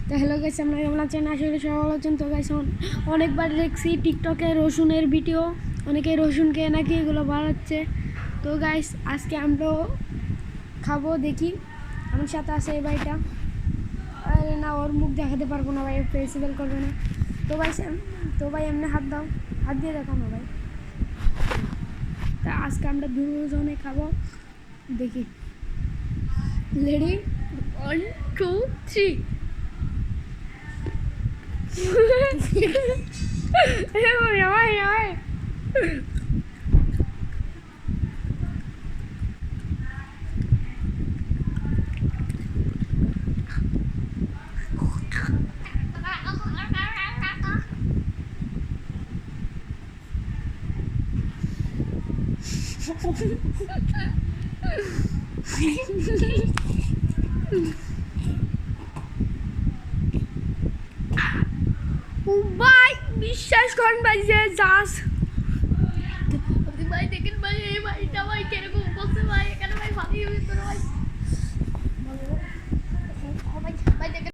তো hello guys, আমরা কেমন আছেন? আশা করি সবাই ভালো আছেন। তো গাইস, অনেকবার দেখছি টিকটকে রসুনের ভিডিও, অনেকে রসুনকে নাকি এগুলো বানাচ্ছে। তো গাইস, আজকে আমরাও খাবো, দেখি। আমার সাথে আছে এই ভাইটা। আরে না, ওর মুখ দেখাতে পারবো না ভাই, ফেস্টিভ্যাল করবে না। তো ভাই এমনি হাত দাও, হাত দিয়ে দেখো না ভাই। তা আজকে আমরা দুজনে খাবো, দেখি। রেডি, 1 2 3। ভাই বিশ্বাস করেন ভাই, যে যাস ভাই, দেখেন ভাই এই ভাইটা ভাই কিরকম বসে ভাই, এখানে ভাই ভালোই হয়েছে ভাই।